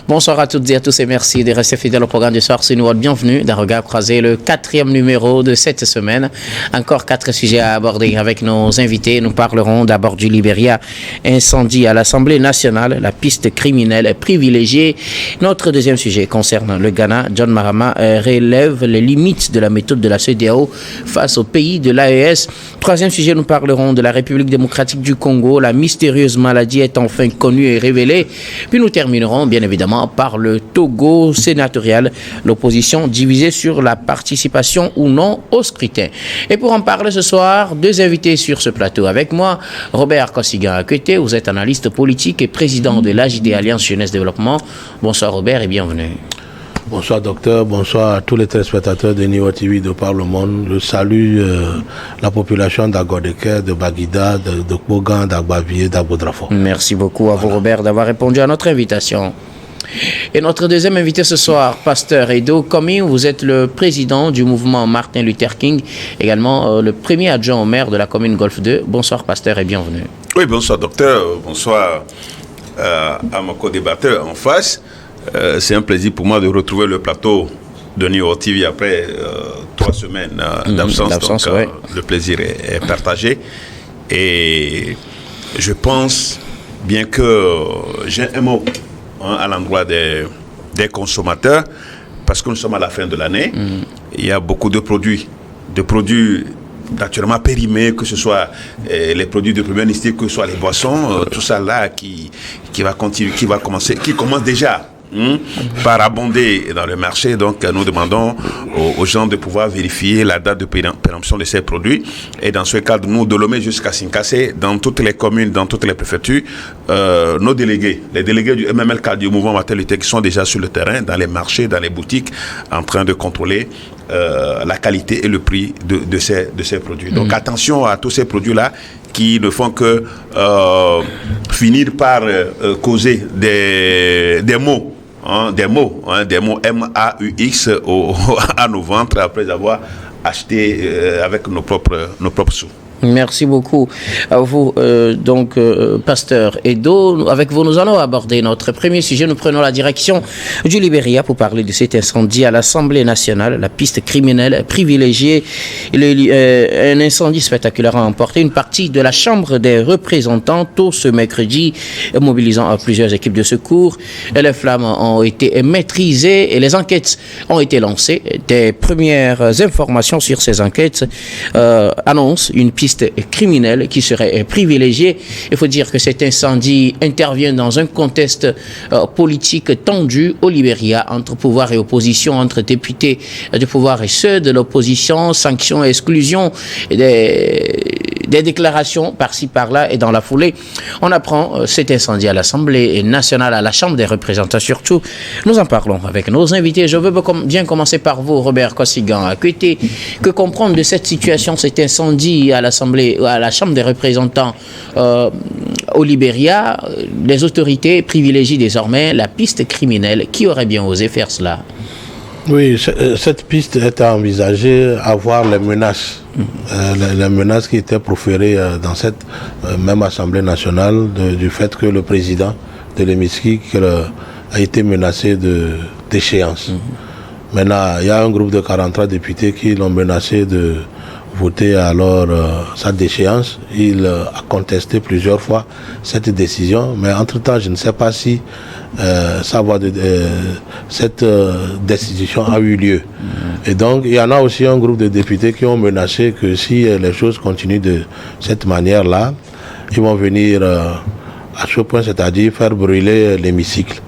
Bonsoir à toutes et à tous et merci de rester fidèles au programme du soir. C'est nous, bienvenue d'un regard croisé, le 4e numéro de cette semaine. Encore 4 sujets à aborder avec nos invités. Nous parlerons d'abord du Libéria, incendie à l'Assemblée nationale, la piste criminelle privilégiée. Notre deuxième sujet concerne le Ghana. John Mahama relève les limites de la méthode de la CEDEAO face au pays de l'AES. Troisième sujet, nous parlerons de la République démocratique du Congo. La mystérieuse maladie est enfin connue et révélée. Puis nous terminerons bien évidemment par le Togo sénatorial, l'opposition divisée sur la participation ou non au scrutin. Et pour en parler ce soir, deux invités sur ce plateau avec moi. Robert Kosigan-Akwete, vous êtes analyste politique et président de l'AJD Alliance Jeunesse Développement. Bonsoir Robert et bienvenue. Bonsoir docteur, bonsoir à tous les téléspectateurs de Niwa TV de par le monde. Je salue la population d'Agodeke, de Baguida, de Kbogan, d'Agbavier, d'Abodrafo. Merci beaucoup à vous Robert d'avoir répondu à notre invitation. Et notre deuxième invité ce soir, Pasteur Edo Komi, vous êtes le président du mouvement Martin Luther King, également le premier adjoint au maire de la commune Golfe 2. Bonsoir Pasteur et bienvenue. Oui, bonsoir docteur, bonsoir à mon co-débatteur en face. C'est un plaisir pour moi de retrouver le plateau de Niwa TV après 3 semaines d'absence. Donc, ouais. Le plaisir est partagé. Et je pense, bien que j'ai un mot à l'endroit des consommateurs, parce que nous sommes à la fin de l'année, il y a beaucoup de produits naturellement périmés, que ce soit les produits de première nécessité, que ce soit les boissons, tout ça là qui commence déjà par abonder dans le marché. Donc nous demandons aux gens de pouvoir vérifier la date de péremption de ces produits, et dans ce cadre nous de Lomé jusqu'à Sinkassé, dans toutes les communes, dans toutes les préfectures, nos délégués, les délégués du MMLK, du mouvement Martin Luther, qui sont déjà sur le terrain, dans les marchés, dans les boutiques, en train de contrôler la qualité et le prix de ces produits. Donc attention à tous ces produits-là qui ne font que finir par causer des maux. Des mots MAUX à nos ventres après avoir acheté avec nos propres sous. Merci beaucoup à vous, Pasteur Edo. Avec vous, nous allons aborder notre premier sujet. Nous prenons la direction du Libéria pour parler de cet incendie à l'Assemblée nationale, la piste criminelle privilégiée. Un incendie spectaculaire a emporté une partie de la Chambre des représentants tôt ce mercredi, mobilisant plusieurs équipes de secours. Les flammes ont été maîtrisées et les enquêtes ont été lancées. Des premières informations sur ces enquêtes annoncent une piste criminelle qui serait privilégiée. Il faut dire que cet incendie intervient dans un contexte politique tendu au Libéria, entre pouvoir et opposition, entre députés du pouvoir et ceux de l'opposition, sanctions et exclusions, des déclarations par-ci par-là, et dans la foulée, on apprend cet incendie à l'Assemblée nationale, à la Chambre des représentants surtout. Nous en parlons avec nos invités. Je veux bien commencer par vous, Robert Kosigan-Akwete. Que comprendre de cette situation, cet incendie à la Chambre des représentants au Libéria? Les autorités privilégient désormais la piste criminelle. Qui aurait bien osé faire cela? Oui, cette piste est à envisager à voir les menaces. Les menaces qui étaient proférées dans cette même Assemblée nationale du fait que le président de l'hémicycle a été menacé d'échéance. Maintenant, il y a un groupe de 43 députés qui l'ont menacé de voter alors sa déchéance. Il a contesté plusieurs fois cette décision, mais entre-temps, je ne sais pas si cette décision a eu lieu. Et donc, il y en a aussi un groupe de députés qui ont menacé que si les choses continuent de cette manière-là, ils vont venir à ce point, c'est-à-dire faire brûler l'hémicycle.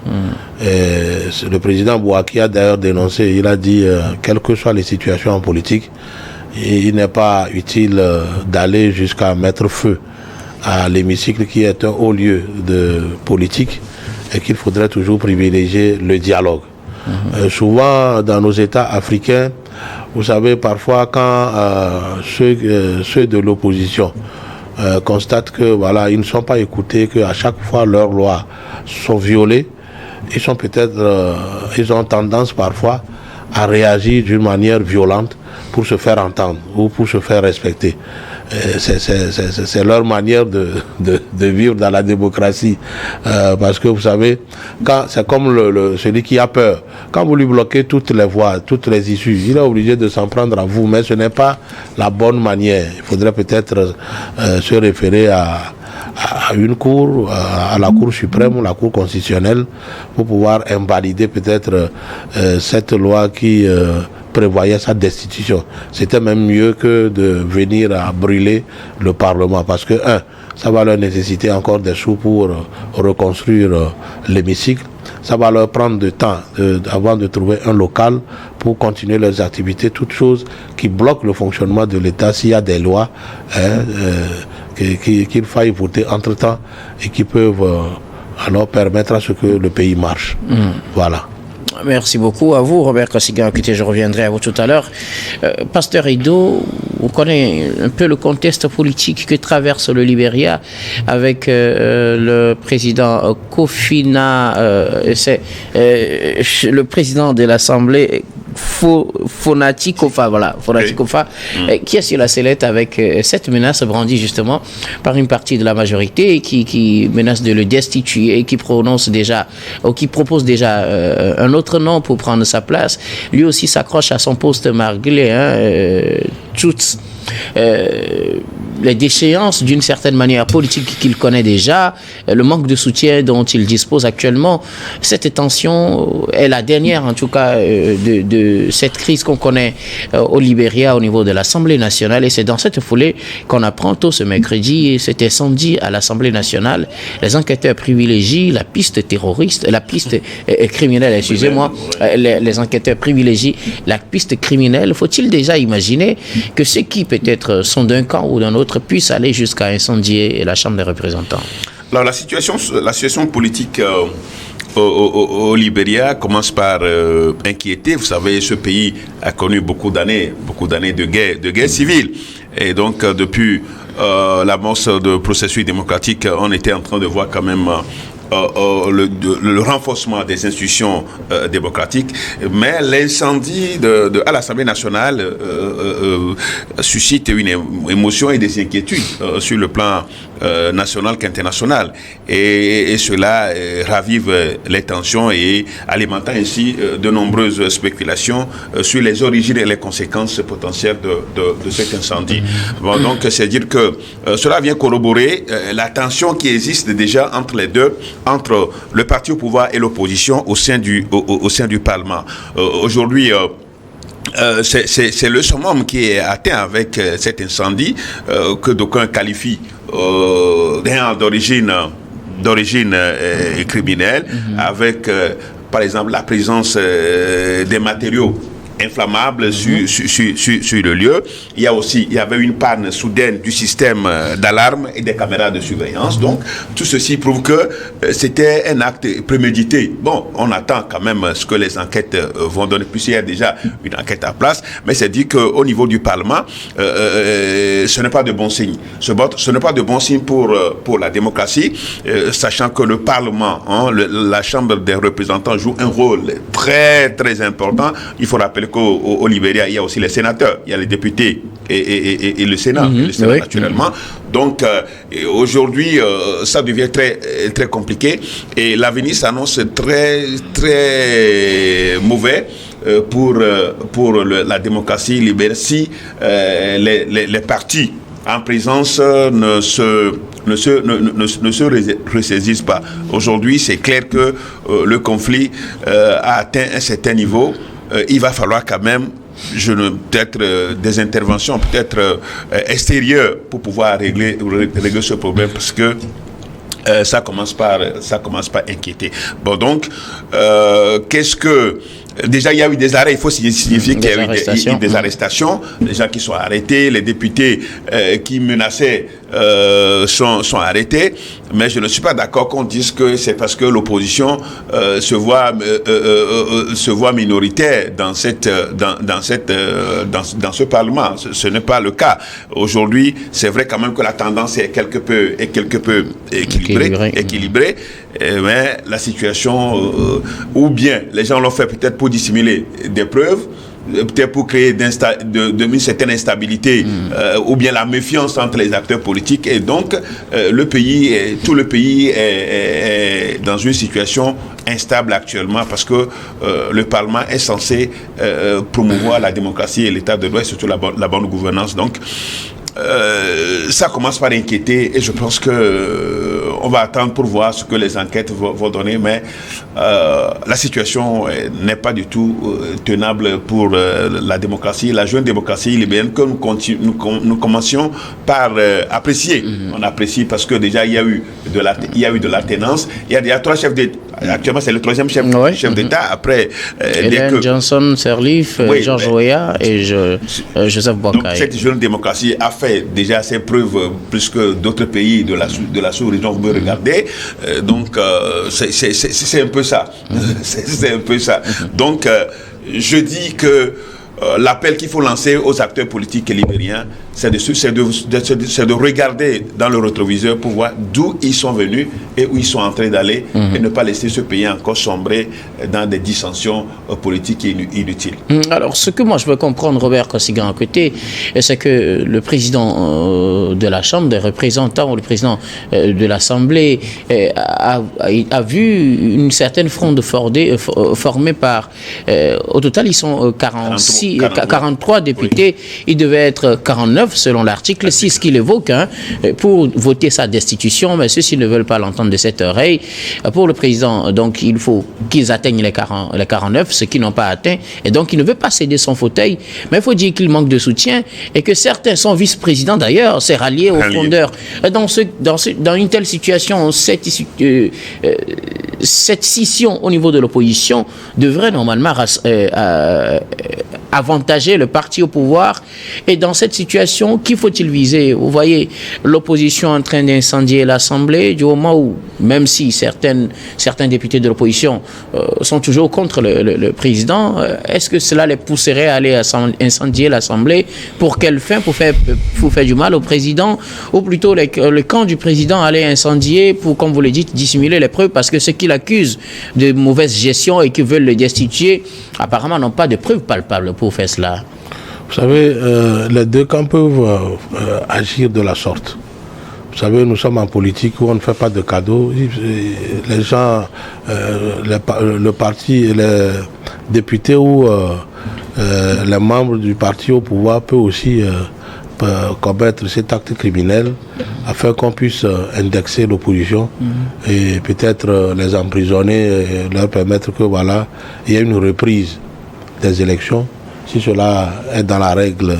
Le président Bouaki a d'ailleurs dénoncé, il a dit, quelles que soient les situations en politique, il n'est pas utile d'aller jusqu'à mettre feu à l'hémicycle qui est un haut lieu de politique et qu'il faudrait toujours privilégier le dialogue. Souvent dans nos États africains, vous savez, parfois quand ceux de l'opposition constatent que voilà, ils ne sont pas écoutés, qu'à chaque fois leurs lois sont violées, ils ont tendance parfois à réagir d'une manière violente pour se faire entendre ou pour se faire respecter. C'est leur manière de vivre dans la démocratie. Parce que vous savez, c'est comme celui qui a peur. Quand vous lui bloquez toutes les voies, toutes les issues, il est obligé de s'en prendre à vous, mais ce n'est pas la bonne manière. Il faudrait peut-être se référer à une cour, à la Cour suprême ou la Cour constitutionnelle, pour pouvoir invalider peut-être cette loi qui prévoyait sa destitution. C'était même mieux que de venir à brûler le Parlement, parce que, ça va leur nécessiter encore des sous pour reconstruire l'hémicycle. Ça va leur prendre du temps avant de trouver un local pour continuer leurs activités, toutes choses qui bloquent le fonctionnement de l'État s'il y a des lois qu'il faille voter entre-temps et qui peuvent alors permettre à ce que le pays marche. Voilà. Merci beaucoup à vous, Robert Kosiga. Écoutez, je reviendrai à vous tout à l'heure. Pasteur Edo, on connaît un peu le contexte politique que traverse le Libéria avec le président Kofina, le président de l'Assemblée, Fonati Kofa, voilà, Fonati Kofa, qui est sur la sellette avec cette menace brandie justement par une partie de la majorité qui menace de le destituer et qui propose déjà un autre nom pour prendre sa place. Lui aussi s'accroche à son poste marglé, toutes les déchéances d'une certaine manière politique qu'il connaît déjà, le manque de soutien dont il dispose actuellement. Cette tension est la dernière en tout cas de cette crise qu'on connaît au Libéria au niveau de l'Assemblée nationale, et c'est dans cette foulée qu'on apprend tôt ce mercredi cet incendie à l'Assemblée nationale. Les enquêteurs privilégient la piste terroriste, la piste criminelle, excusez-moi, les enquêteurs privilégient la piste criminelle. Faut-il déjà imaginer que ceux qui peut-être sont d'un camp ou d'un autre puissent aller jusqu'à incendier la Chambre des représentants? Alors la situation politique au Libéria commence par inquiéter. Vous savez, ce pays a connu beaucoup d'années de guerre civile. Et donc, depuis l'amorce de processus démocratique, on était en train de voir quand même le renforcement des institutions démocratiques, mais l'incendie à l'Assemblée nationale suscite une émotion et des inquiétudes sur le plan national qu'international, et cela ravive les tensions et alimentant ainsi de nombreuses spéculations sur les origines et les conséquences potentielles de cet incendie. Bon, donc c'est dire que cela vient corroborer la tension qui existe déjà entre les deux, entre le parti au pouvoir et l'opposition au sein du Parlement. Aujourd'hui, c'est le summum qui est atteint avec cet incendie que d'aucuns qualifient d'origine criminelle, avec par exemple la présence des matériaux inflammables sur le lieu. Il y avait une panne soudaine du système d'alarme et des caméras de surveillance. Donc, tout ceci prouve que c'était un acte prémédité. Bon, on attend quand même ce que les enquêtes vont donner. Puisqu'il y a déjà une enquête en place, mais c'est dit qu'au niveau du Parlement, ce n'est pas de bon signe. Ce n'est pas de bon signe pour la démocratie, sachant que le Parlement, la Chambre des représentants joue un rôle très, très important. Il faut rappeler qu'au Libéria, il y a aussi les sénateurs, il y a les députés et le Sénat, naturellement. Donc, aujourd'hui, ça devient très, très compliqué et l'avenir s'annonce très, très mauvais pour la démocratie libérale si les partis en présence ne se ressaisissent pas. Aujourd'hui, c'est clair que le conflit a atteint un certain niveau. Il va falloir quand même peut-être des interventions peut-être extérieures pour pouvoir régler ce problème, parce que ça commence par inquiéter. Bon, donc qu'est-ce que déjà, il y a eu des arrêts, il faut signifier qu'il y a eu des arrestations, des gens qui sont arrêtés, les députés qui menaçaient sont arrêtés, mais je ne suis pas d'accord qu'on dise que c'est parce que l'opposition se voit minoritaire dans ce Parlement. Ce n'est pas le cas. Aujourd'hui, c'est vrai quand même que la tendance est quelque peu équilibrée. mais la situation, ou bien les gens l'ont fait peut-être pour dissimuler des preuves, peut-être pour créer une certaine instabilité, ou bien la méfiance entre les acteurs politiques, et donc tout le pays est dans une situation instable actuellement, parce que le Parlement est censé promouvoir la démocratie et l'état de droit, et surtout la bonne gouvernance. Donc ça commence par inquiéter, et je pense que on va attendre pour voir ce que les enquêtes vont donner, mais la situation n'est pas du tout tenable pour la démocratie, la jeune démocratie libérienne que nous commencions par apprécier. On apprécie parce que déjà il y a eu de l'alternance, il y a 3 chefs d'État. Actuellement, c'est le 3e chef d'État après Ellen Johnson Sirleaf, George Weah et Joseph Boakai. Donc cette jeune démocratie a fait déjà ses preuves plus que d'autres pays de la sous-région. Vous me regardez, donc c'est un peu ça. C'est un peu ça. Donc je dis que l'appel qu'il faut lancer aux acteurs politiques libériens, c'est de regarder dans le rétroviseur pour voir d'où ils sont venus et où ils sont en train d'aller, et ne pas laisser ce pays encore sombrer dans des dissensions politiques inutiles. Alors, ce que moi je veux comprendre, Robert Kosigan, à côté, c'est que le président de la Chambre des représentants, ou le président de l'Assemblée, a vu une certaine fronde formée par... au total, ils sont 43 députés. Il devait être 49 selon l'article 6 qu'il évoque, pour voter sa destitution, mais ceux-ci ne veulent pas l'entendre de cette oreille. Pour le président, donc, il faut qu'ils atteignent les 49, ceux qui n'ont pas atteint, et donc il ne veut pas céder son fauteuil, mais il faut dire qu'il manque de soutien, et que certains, son vice-président d'ailleurs, s'est rallié aux fondeurs. Dans une telle situation, cette scission au niveau de l'opposition devrait normalement avantager le parti au pouvoir. Et dans cette situation, qui faut-il viser? Vous voyez l'opposition en train d'incendier l'Assemblée, du moment où, même si certains députés de l'opposition sont toujours contre le président, est-ce que cela les pousserait à aller incendier l'Assemblée? Pour quelle fin? Pour faire du mal au président? Ou plutôt le camp du président allait incendier pour, comme vous le dites, dissimuler les preuves, parce que ceux qui l'accusent de mauvaise gestion et qui veulent le destituer, apparemment n'ont pas de preuves palpables pour faire cela. Vous savez, les deux camps peuvent agir de la sorte. Vous savez, nous sommes en politique où on ne fait pas de cadeaux. Les gens, le parti, les députés ou les membres du parti au pouvoir peuvent aussi commettre cet acte criminel afin qu'on puisse indexer l'opposition et peut-être les emprisonner et leur permettre que voilà, il y ait une reprise des élections, si cela est dans la règle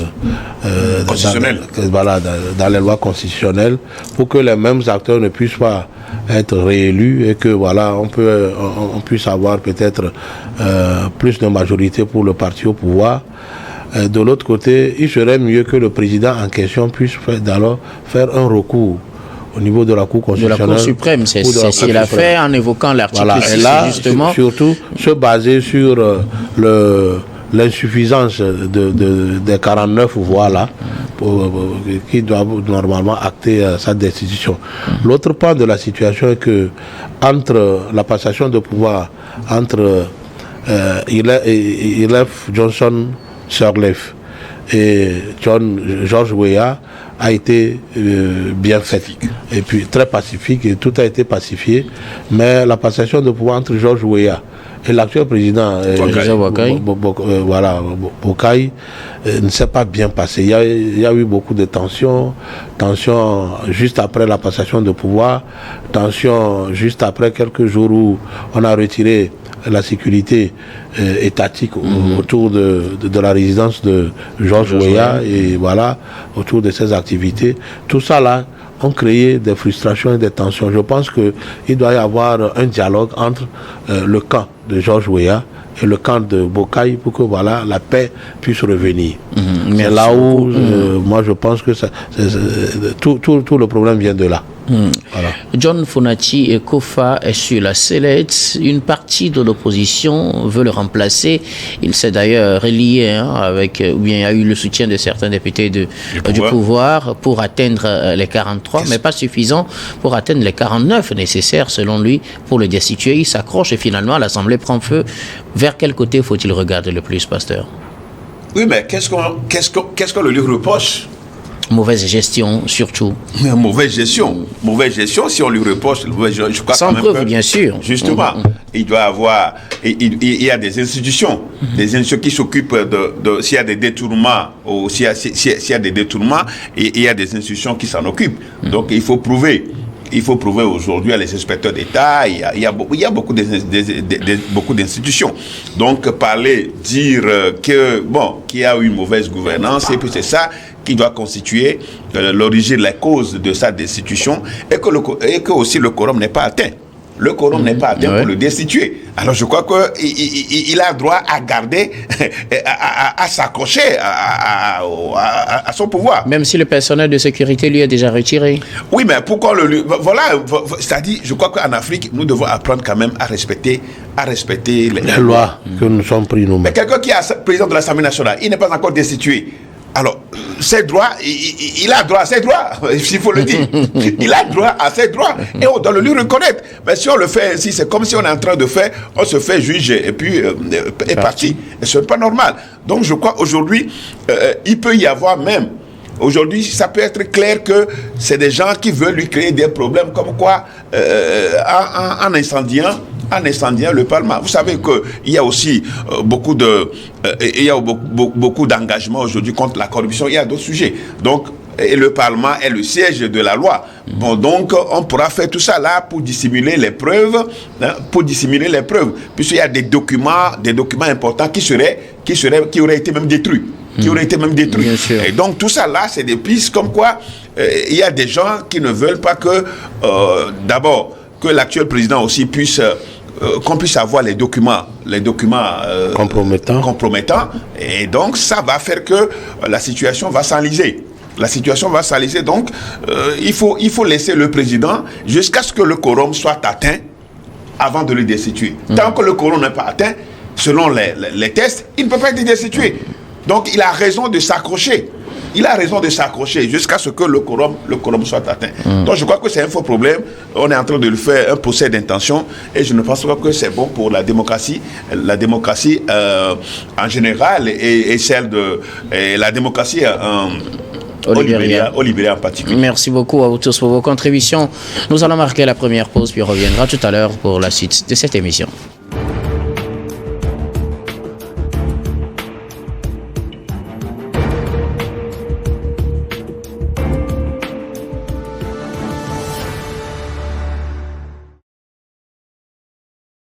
dans les lois constitutionnelles, pour que les mêmes acteurs ne puissent pas être réélus et que voilà, on puisse avoir peut-être plus de majorité pour le parti au pouvoir. De l'autre côté, il serait mieux que le président en question puisse faire un recours au niveau de la Cour constitutionnelle. De la Cour suprême, c'est ce qu'il a fait en évoquant l'article 6, et là, justement. Surtout, se baser sur l'insuffisance des 49 voix là, qui doivent normalement acter sa destitution. L'autre point de la situation est que, entre la passation de pouvoir, entre Johnson Sirleaf et George Weah, a été bien faite, et puis très pacifique, et tout a été pacifié, mais la passation de pouvoir entre George Weah et l'actuel président Boakai ne s'est pas bien passé. Il y a eu beaucoup de tensions juste après la passation de pouvoir, tensions juste après quelques jours où on a retiré la sécurité étatique autour de la résidence de George Weah, et voilà, autour de ses activités. Tout ça là ont créé des frustrations et des tensions. Je pense qu'il doit y avoir un dialogue entre le camp de George Weah et le camp de Boakai pour que voilà, la paix puisse revenir. C'est là où moi je pense que tout le problème vient de là. Voilà. John Fonati et Kofa est sur la sellette. Une partie de l'opposition veut le remplacer. Il s'est d'ailleurs relié avec, ou bien il y a eu le soutien de certains députés du pouvoir pour atteindre les 43, mais pas suffisant pour atteindre les 49 nécessaires selon lui pour le destituer. Il s'accroche et finalement l'Assemblée prend feu. Vers quel côté faut-il regarder le plus, pasteur? Oui, mais qu'est-ce qu'on lui reproche? Mauvaise gestion, surtout. Mauvaise gestion, si on lui reproche, je crois sans preuve, bien sûr. Justement, il doit avoir, il y a des institutions, qui s'occupent de s'il y a des détournements, ou s'il y a des détournements, et il y a des institutions qui s'en occupent. Donc, il faut prouver. Il faut prouver aujourd'hui à les inspecteurs d'État, il y a beaucoup d'institutions. Donc, dire qu'il y a eu une mauvaise gouvernance, et puis c'est ça qui doit constituer l'origine, la cause de sa destitution, et que aussi le quorum n'est pas atteint. Le quorum n'est pas atteint pour le destituer. Alors je crois qu'il a droit à garder, à s'accrocher à son pouvoir. Même si le personnel de sécurité lui est déjà retiré. Oui, mais pourquoi voilà, c'est-à-dire, je crois qu'en Afrique, nous devons apprendre quand même à respecter les lois que nous sommes pris nous-mêmes. Mais quelqu'un qui est président de l'Assemblée nationale, il n'est pas encore destitué. Alors, ses droits, il a droit à ses droits, s'il faut le dire. Il a droit à ses droits et on doit le lui reconnaître. Mais si on le fait ainsi, c'est comme si on est en train de faire, on se fait juger et puis est parti. Et ce n'est pas normal. Donc, je crois aujourd'hui, il peut y avoir même, aujourd'hui, ça peut être clair que c'est des gens qui veulent lui créer des problèmes, comme quoi, en incendiant le Parlement. Vous savez qu'il y a aussi beaucoup d'engagements aujourd'hui contre la corruption. Il y a d'autres sujets. Donc, et le Parlement est le siège de la loi. Bon, donc, on pourra faire tout ça là pour dissimuler les preuves, puisqu'il y a des documents importants qui auraient été même détruits. Bien sûr. Et donc, tout ça là, c'est des pistes comme quoi il y a des gens qui ne veulent pas que, d'abord, que l'actuel président aussi puisse qu'on puisse avoir les documents compromettants, et donc ça va faire que la situation va s'enliser. Donc il faut laisser le président jusqu'à ce que le quorum soit atteint avant de le destituer. Tant que le quorum n'est pas atteint, selon les tests, il ne peut pas être destitué. Donc il a raison de s'accrocher. Jusqu'à ce que le quorum soit atteint. Donc je crois que c'est un faux problème. On est en train de le faire un procès d'intention et je ne pense pas que c'est bon pour la démocratie en général et celle de la démocratie au Libéria en particulier. Merci beaucoup à vous tous pour vos contributions. Nous allons marquer la première pause puis on reviendra tout à l'heure pour la suite de cette émission.